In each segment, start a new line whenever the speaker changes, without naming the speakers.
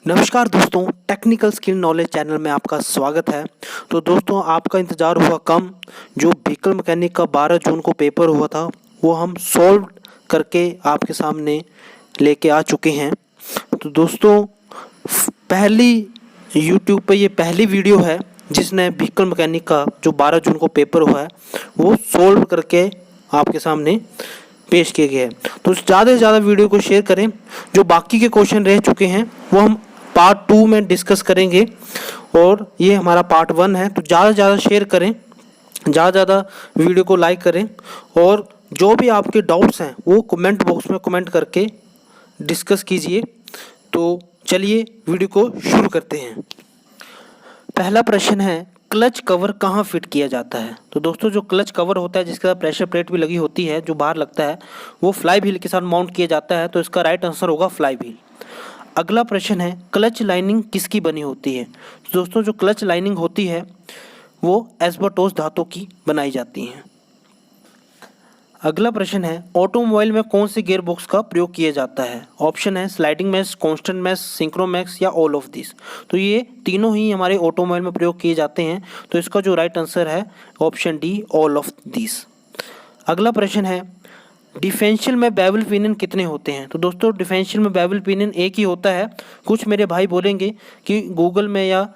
नमस्कार दोस्तों, technical skill knowledge channel में आपका स्वागत है। तो दोस्तों, आपका इंतज़ार हुआ कम। जो व्हीकल मैकेनिक का 12 जून को पेपर हुआ था वो हम सॉल्व करके आपके सामने लेके आ चुके हैं। तो दोस्तों, पहली यूट्यूब पे ये पहली वीडियो है जिसने व्हीकल मैकेनिक का जो 12 जून को पेपर हुआ है वो सॉल्व करके आपके सामने पेश किए गए हैं। तो ज़्यादा से ज़्यादा वीडियो को शेयर करें। जो बाकी के क्वेश्चन रह चुके हैं वो हम पार्ट 2 में डिस्कस करेंगे और ये हमारा पार्ट 1 है। तो ज़्यादा से ज़्यादा शेयर करें, ज़्यादा से ज़्यादा वीडियो को लाइक करें और जो भी आपके डाउट्स हैं वो कमेंट बॉक्स में कमेंट करके डिस्कस कीजिए। तो चलिए वीडियो को शुरू करते हैं। पहला प्रश्न है, क्लच कवर कहाँ फिट किया जाता है? तो दोस्तों, जो क्लच कवर होता है जिसके साथ प्रेशर प्लेट भी लगी होती है, जो बाहर लगता है, वो फ्लाई व्हील के साथ माउंट किया जाता है। तो इसका राइट आंसर होगा फ्लाई व्हील। अगला प्रश्न है, क्लच लाइनिंग किसकी बनी होती है? तो दोस्तों, जो क्लच लाइनिंग होती है वो एस्बेस्टोस धातु की बनाई जाती है। अगला प्रश्न है, ऑटोमोबाइल में कौन से गियर बॉक्स का प्रयोग किया जाता है? ऑप्शन है स्लाइडिंग मैश, कांस्टेंट मैश, सिंक्रोमैक्स या ऑल ऑफ दिस। तो ये तीनों ही हमारे ऑटोमोबाइल में प्रयोग किए जाते हैं। तो इसका जो राइट आंसर है option D, all of this. अगला प्रश्न है, डिफरेंशियल में बेवल पिनियन कितने होते हैं? तो दोस्तों, डिफरेंशियल में बेवल पिनियन एक ही होता है। कुछ मेरे भाई बोलेंगे कि गूगल में या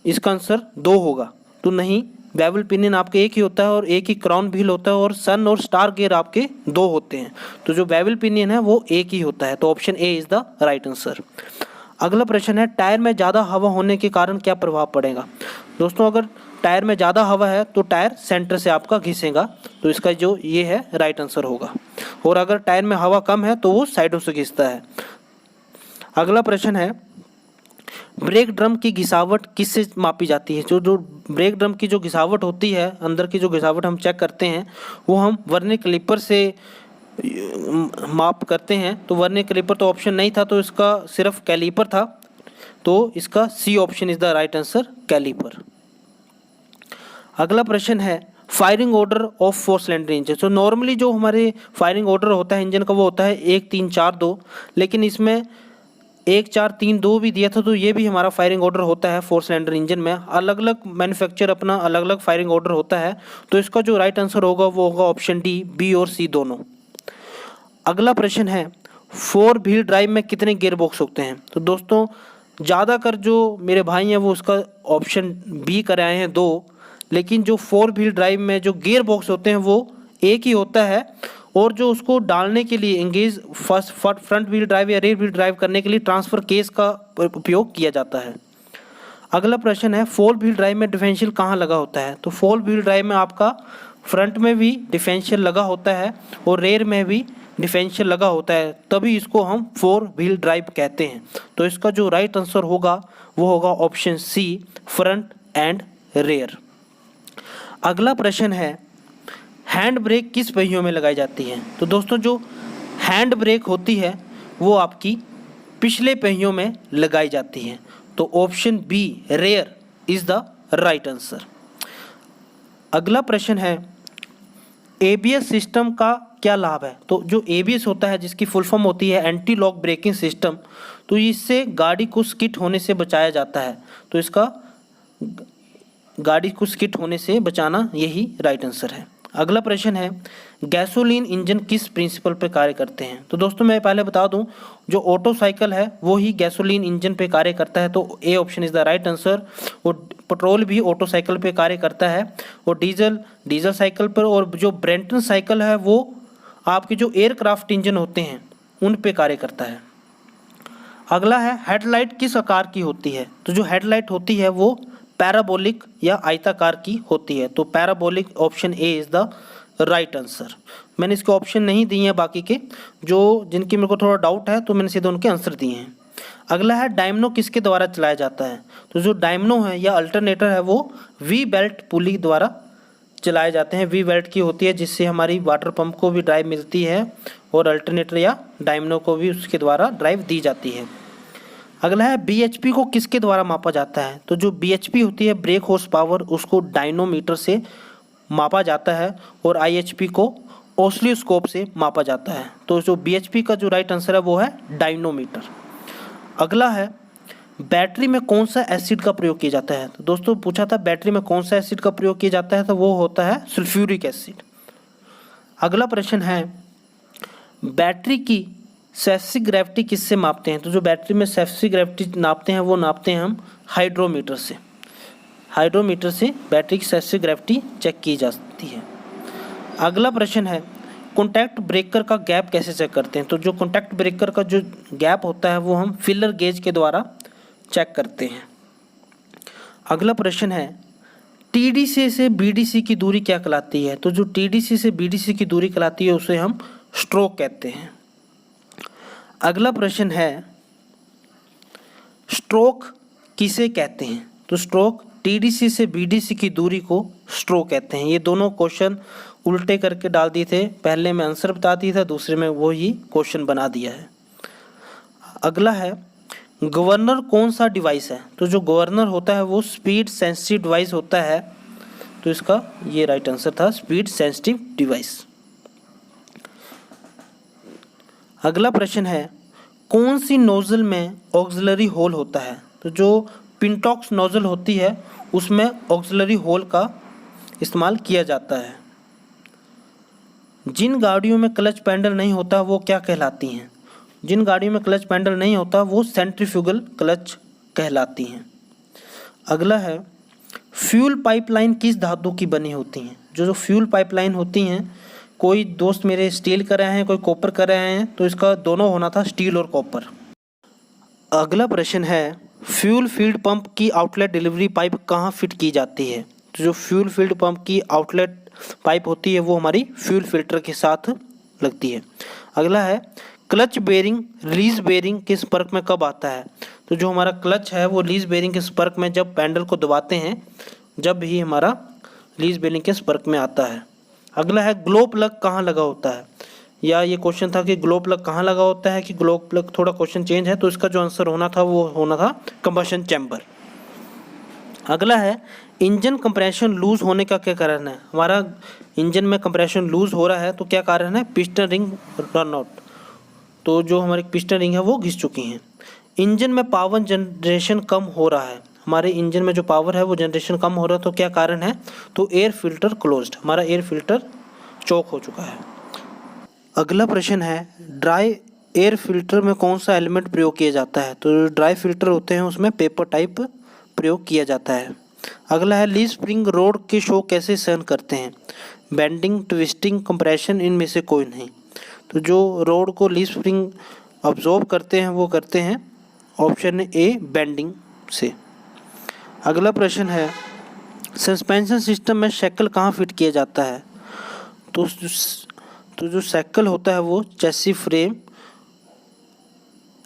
इसका आंसर 2 होगा, तो नहीं, बेवल पिनियन आपके एक ही होता है और एक ही क्राउन व्हील होता है और सन और स्टार गियर आपके 2 होते हैं। तो जो बेवल पिनियन है वो एक ही होता है। तो option A is the right answer. अगला प्रश्न है, टायर में ज़्यादा हवा होने के कारण क्या प्रभाव पड़ेगा? दोस्तों, अगर टायर में ज़्यादा हवा है तो टायर सेंटर से आपका घिसेगा। तो इसका जो ये है राइट आंसर होगा। और अगर टायर में हवा कम है तो वो साइडों से घिसता है। अगला प्रश्न है, ब्रेक ड्रम की घिसावट किससे मापी जाती है? जो ब्रेक ड्रम की जो घिसावट होती है, अंदर की जो घिसावट हम चेक करते हैं वो हम वर्नियर कैलिपर से माप करते हैं। तो वर्नियर कैलिपर तो ऑप्शन नहीं था, तो इसका सिर्फ कैलिपर था। तो इसका C option is the right answer, calliper. अगला प्रश्न है, firing order of 4 cylinder engine. तो नॉर्मली जो हमारे फायरिंग ऑर्डर होता है इंजन का वो होता है 1 3 4 2, लेकिन इसमें 1 4 3 2 भी दिया था। तो ये भी हमारा फायरिंग ऑर्डर होता है 4 सिलेंडर इंजन में। अलग अलग मैन्युफैक्चर अपना अलग अलग फायरिंग ऑर्डर होता है। तो इसका जो राइट आंसर होगा वो होगा ऑप्शन डी, बी और सी दोनों। अगला प्रश्न है, 4 व्हील ड्राइव में कितने गियर बॉक्स होते हैं? तो दोस्तों, ज़्यादातर जो मेरे भाई हैं वो उसका ऑप्शन बी कर आए हैं 2, लेकिन जो 4 व्हील ड्राइव में जो गियर बॉक्स होते हैं वो एक ही होता है। और जो उसको डालने के लिए एंगेज फ्रंट व्हील ड्राइव या रेयर व्हील ड्राइव करने के लिए ट्रांसफर केस का उपयोग किया जाता है। अगला प्रश्न है, 4 व्हील ड्राइव में डिफरेंशियल कहाँ लगा होता है? तो 4 व्हील ड्राइव में आपका फ्रंट में भी डिफरेंशियल लगा होता है और रेयर में भी डिफरेंशियल लगा होता है, तभी इसको हम 4 व्हील ड्राइव कहते हैं। तो इसका जो राइट आंसर होगा वो होगा option C, front and rear. अगला प्रश्न है, हैंड ब्रेक किस पहियों में लगाई जाती है? तो दोस्तों, जो हैंड ब्रेक होती है वो आपकी पिछले पहियों में लगाई जाती है। तो option B, rear is the right answer. अगला प्रश्न है, एबीएस सिस्टम का क्या लाभ है? तो जो एबीएस होता है जिसकी फुल फॉर्म होती है एंटी लॉक ब्रेकिंग सिस्टम, तो इससे गाड़ी को स्किड होने से बचाया जाता है। तो इसका गाड़ी को स्किड होने से बचाना यही राइट आंसर है। अगला प्रश्न है, गैसोलीन इंजन किस प्रिंसिपल पे कार्य करते हैं? तो दोस्तों, मैं पहले बता दूं, जो ऑटो साइकिल है वो ही गैसोलीन इंजन पे कार्य करता है। तो A option is the right answer. और पेट्रोल भी ऑटो साइकिल पे कार्य करता है और डीजल साइकिल पर, और जो ब्रेंटन साइकिल है वो आपके जो एयरक्राफ्ट इंजन होते हैं उन पे कार्य करता है। अगला है, हेडलाइट किस आकार की होती है? तो जो हेडलाइट होती है वो पैराबोलिक या आयताकार की होती है। तो parabolic option A is the right answer. मैंने इसके ऑप्शन नहीं दिए हैं बाकी के, जो जिनकी मेरे को थोड़ा डाउट है तो मैंने सीधे उनके आंसर दिए हैं। अगला है, डायमनो किसके द्वारा चलाया जाता है? तो जो डायमनो है या अल्टरनेटर है वो वी बेल्ट पुली द्वारा चलाए जाते हैं। वी बेल्ट की होती है जिससे हमारी वाटर पंप को भी ड्राइव मिलती है और अल्टरनेटर या डायमनो को भी उसके द्वारा ड्राइव दी जाती है। अगला है, बीएचपी को किसके द्वारा मापा जाता है? तो जो बीएचपी होती है ब्रेक हॉर्स पावर, उसको डायनोमीटर से मापा जाता है और आईएचपी को ऑसिलोस्कोप से मापा जाता है। तो जो बीएचपी का जो राइट आंसर है वो है डायनोमीटर। अगला है, बैटरी में कौन सा एसिड का प्रयोग किया जाता है? तो दोस्तों पूछा था बैटरी में कौन सा एसिड का प्रयोग किया जाता है, तो वो होता है सल्फ्यूरिक एसिड। अगला प्रश्न है बैटरी की स्पेसिफिक ग्रेविटी किससे मापते हैं? तो जो बैटरी में स्पेसिफिक ग्रेविटी नापते हैं वो नापते हैं हम हाइड्रोमीटर से। हाइड्रोमीटर से बैटरी की स्पेसिफिक ग्रेविटी चेक की जाती है। अगला प्रश्न है कॉन्टैक्ट ब्रेकर का गैप कैसे चेक करते हैं? तो जो कॉन्टैक्ट ब्रेकर का जो गैप होता है वो हम फिलर गेज के द्वारा चेक करते हैं। अगला प्रश्न है टीडीसी से बीडीसी की दूरी क्या कहलाती है? तो जो टीडीसी से बीडीसी की दूरी कहलाती है उसे हम स्ट्रोक कहते हैं। अगला प्रश्न है स्ट्रोक किसे कहते हैं? तो स्ट्रोक टीडीसी से बीडीसी की दूरी को स्ट्रोक कहते हैं। ये दोनों क्वेश्चन उल्टे करके डाल दिए थे, पहले में आंसर बता दिया था, दूसरे में वो ही क्वेश्चन बना दिया है। अगला है गवर्नर कौन सा डिवाइस है? तो जो गवर्नर होता है वो स्पीड सेंसिटिव डिवाइस होता है, तो इसका ये राइट आंसर था स्पीड सेंसिटिव डिवाइस। अगला प्रश्न है कौन सी नोजल में ऑक्सिलरी होल होता है? तो जो पिंटॉक्स नोजल होती है उसमें ऑक्सिलरी होल का इस्तेमाल किया जाता है। जिन गाड़ियों में क्लच पैडल नहीं होता वो क्या कहलाती हैं? जिन गाड़ियों में क्लच पैडल नहीं होता वो सेंट्रीफ्यूगल क्लच कहलाती हैं। अगला है फ्यूल पाइपलाइन किस धातु की बनी होती हैं? जो फ्यूल पाइपलाइन होती हैं, कोई दोस्त मेरे स्टील कर रहे हैं, कोई कॉपर कर रहे हैं, तो इसका दोनों होना था स्टील और कॉपर। अगला प्रश्न है फ्यूल फील्ड पंप की आउटलेट डिलीवरी पाइप कहाँ फिट की जाती है? तो जो फ्यूल फील्ड पंप की आउटलेट पाइप होती है वो हमारी फ्यूल फिल्टर के साथ लगती है। अगला है क्लच बेरिंग रिलीज बेरिंग के संपर्क में कब आता है? तो जो हमारा क्लच है वो रिलीज बेरिंग के संपर्क में जब पैडल को दबाते हैं, जब ही हमारा रिलीज बेरिंग के संपर्क में आता है। अगला है ग्लो प्लग कहाँ लगा होता है? या ये क्वेश्चन था कि ग्लो प्लग कहाँ लगा होता है कि ग्लो प्लग, थोड़ा क्वेश्चन चेंज है, तो इसका जो आंसर होना था वो होना था कंबशन चैम्बर। अगला है इंजन कंप्रेशन लूज होने का क्या कारण है? हमारा इंजन में कंप्रेशन लूज हो रहा है तो क्या कारण है? पिस्टन रिंग रन आउट, तो जो हमारी पिस्टन रिंग है वो घिस चुकी हैं। इंजन में पावर जनरेशन कम हो रहा है, हमारे इंजन में जो पावर है वो जनरेशन कम हो रहा है, तो क्या कारण है? तो एयर फिल्टर क्लोज्ड, हमारा एयर फिल्टर चौक हो चुका है। अगला प्रश्न है ड्राई एयर फिल्टर में कौन सा एलिमेंट प्रयोग किया जाता है? तो ड्राई फिल्टर होते हैं उसमें पेपर टाइप प्रयोग किया जाता है। अगला है लीफ स्प्रिंग रोड के शो कैसे सहन करते हैं? बेंडिंग, ट्विस्टिंग, कंप्रेशन, इनमें से कोई नहीं। तो जो रोड को लीफ स्प्रिंग अब्जॉर्ब करते हैं वो करते हैं ऑप्शन ए बेंडिंग से। अगला प्रश्न है सस्पेंशन सिस्टम में शैकल कहाँ फिट किया जाता है? तो जो शैकल होता है वो chassis frame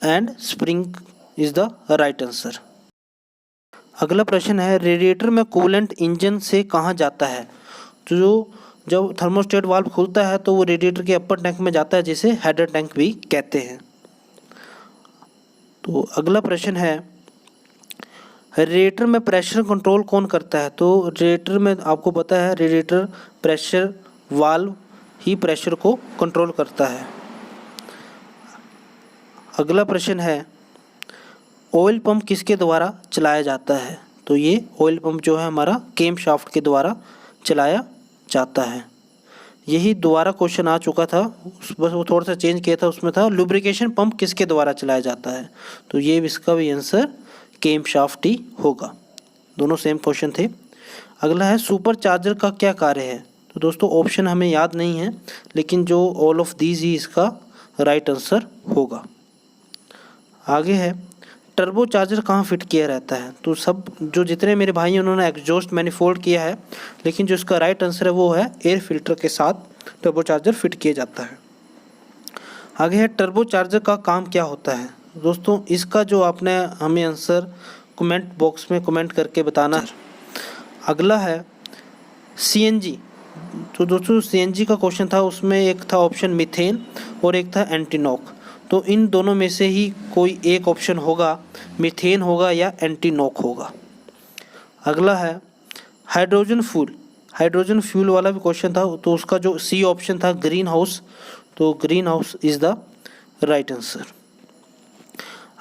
and spring is the right answer. अगला प्रश्न है रेडिएटर में कूलेंट इंजन से कहाँ जाता है? तो जो जब थर्मोस्टेट वाल्व खुलता है तो वो रेडिएटर के अपर टैंक में जाता है, जिसे हेडर टैंक भी कहते हैं। तो अगला प्रश्न है रेडिएटर में प्रेशर कंट्रोल कौन करता है? तो रेडिएटर में आपको पता है रेडिएटर प्रेशर वाल्व ही प्रेशर को कंट्रोल करता है। अगला प्रश्न है ऑयल पंप किसके द्वारा चलाया जाता है? तो ये ऑयल पंप जो है हमारा केम शाफ्ट के द्वारा चलाया जाता है। यही दोबारा क्वेश्चन आ चुका था, बस वो थोड़ा सा चेंज किया था, उसमें था लुब्रिकेशन पंप किसके द्वारा चलाया जाता है? तो ये इसका भी आंसर केम शाफ्ट ही होगा। दोनों सेम क्वेश्चन थे। अगला है सुपर चार्जर का क्या कार्य है? तो दोस्तों ऑप्शन हमें याद नहीं है, लेकिन जो ऑल ऑफ दीज ही इसका राइट आंसर होगा। आगे है टर्बो चार्जर कहाँ फिट किया रहता है? तो सब जो जितने मेरे भाई हैं उन्होंने एग्जॉस्ट मैनिफोल्ड किया है, लेकिन जो इसका राइट आंसर है वो है एयर फिल्टर के साथ टर्बो चार्जर फिट किया जाता है। आगे है टर्बो चार्जर का काम क्या होता है? दोस्तों इसका जो आपने हमें आंसर कमेंट बॉक्स में कमेंट करके बताना है। अगला है सीएनजी। तो दोस्तों सीएनजी का क्वेश्चन था, उसमें एक था ऑप्शन मीथेन और एक था एंटीनॉक, तो इन दोनों में से ही कोई एक ऑप्शन होगा, मीथेन होगा या एंटीनॉक होगा। अगला है हाइड्रोजन फ्यूल। हाइड्रोजन फ्यूल वाला भी क्वेश्चन था, तो उसका जो सी ऑप्शन था ग्रीन हाउस, तो green house is the right answer.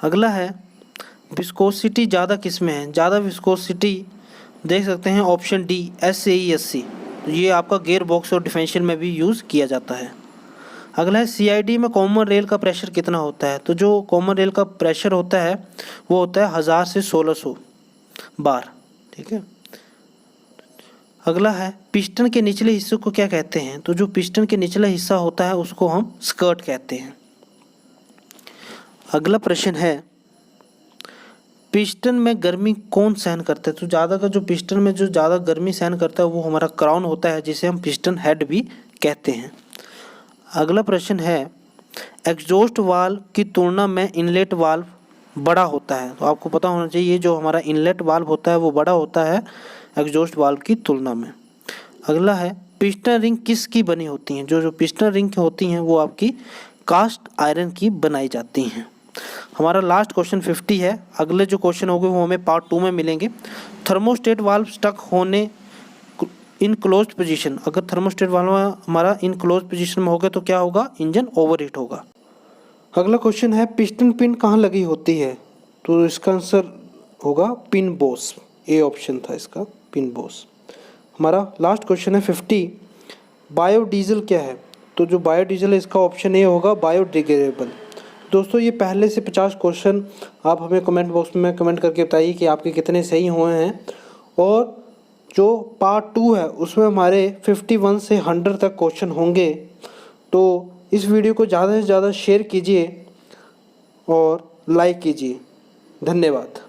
अगला है विस्कोसिटी ज़्यादा किस में है? ज़्यादा विस्कोसिटी देख सकते हैं ऑप्शन डी SAE/SC। तो ये आपका गियर बॉक्स और डिफरेंशियल में भी यूज़ किया जाता है। अगला है CID में कॉमन रेल का प्रेशर कितना होता है? तो जो कॉमन रेल का प्रेशर होता है वो होता है 1000 से 1600 बार, ठीक है। अगला है पिस्टन के निचले हिस्से को क्या कहते हैं? तो जो पिस्टन के निचला हिस्सा होता है उसको हम स्कर्ट कहते हैं। अगला प्रश्न है पिस्टन में गर्मी कौन सहन करता है? तो ज़्यादा का जो पिस्टन में जो ज़्यादा गर्मी सहन करता है वो हमारा क्राउन होता है, जिसे हम पिस्टन हेड भी कहते हैं। अगला प्रश्न है एग्जॉस्ट वाल्व की तुलना में इनलेट वाल्व बड़ा होता है। तो आपको पता होना चाहिए जो हमारा इनलेट वाल्व होता है वो बड़ा होता है एग्जॉस्ट वाल्व की तुलना में। अगला है पिस्टन रिंग किसकी बनी होती हैं? जो पिस्टन रिंग होती हैं वो आपकी कास्ट आयरन की बनाई जाती हैं। हमारा लास्ट क्वेश्चन 50 है। अगले जो क्वेश्चन होंगे वो हमें पार्ट 2 में मिलेंगे। थर्मोस्टेट वाल्व स्टक होने इन क्लोज्ड पोजीशन, अगर थर्मोस्टेट वाल्व हमारा इन क्लोज्ड पोजीशन में होगा तो क्या होगा? इंजन ओवरहीट होगा। अगला क्वेश्चन है पिस्टन पिन कहाँ लगी होती है? तो इसका आंसर होगा पिन बोस, ए ऑप्शन था इसका, पिन बोस। हमारा लास्ट क्वेश्चन है 50 बायोडीजल क्या है? तो जो बायोडीजल है इसका ऑप्शन ए होगा बायोडिग्रेडेबल। दोस्तों ये पहले से 50 क्वेश्चन आप हमें कमेंट बॉक्स में कमेंट करके बताइए कि आपके कितने सही हुए हैं। और जो पार्ट 2 है उसमें हमारे 51 से 100 तक क्वेश्चन होंगे। तो इस वीडियो को ज़्यादा से ज़्यादा शेयर कीजिए और लाइक कीजिए। धन्यवाद।